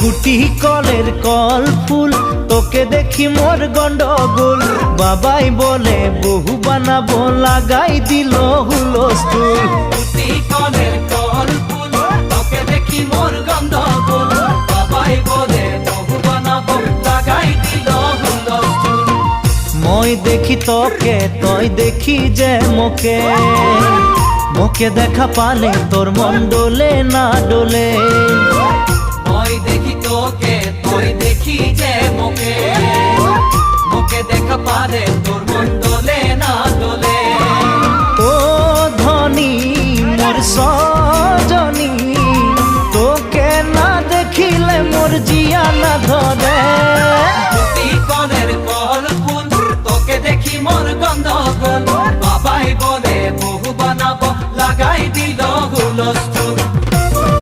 গুটি কলের কল ফুল তোকে দেখি মোর গন্ডগোল বাবাই বলে বহু বানাবো লাগাই দিল হুলস্থুল গুটি কলের কল ফুল তোকে দেখি মোর গন্ডগোল বাবাই বলে বহু বানাবো লাগাই দিল হুলস্থুল মই দেখি তোকে তই দেখি যে মোকে মোকে দেখা পালে তোর মন ডোলে না ডোলে মই দেখি তোকে তুই দেখি যে মোকে মোকে দেখা পারে তোর মন দোলে না দোলে ও ধনী মোর সজনী তোকে না দেখিলে মোর জিয়া না ধরে গুটি কলের কল ফুল তোকে দেখি মোর গন্ডগোল বাবাই বলে বহু বানাবো লাগাই দিল হুলস্থুল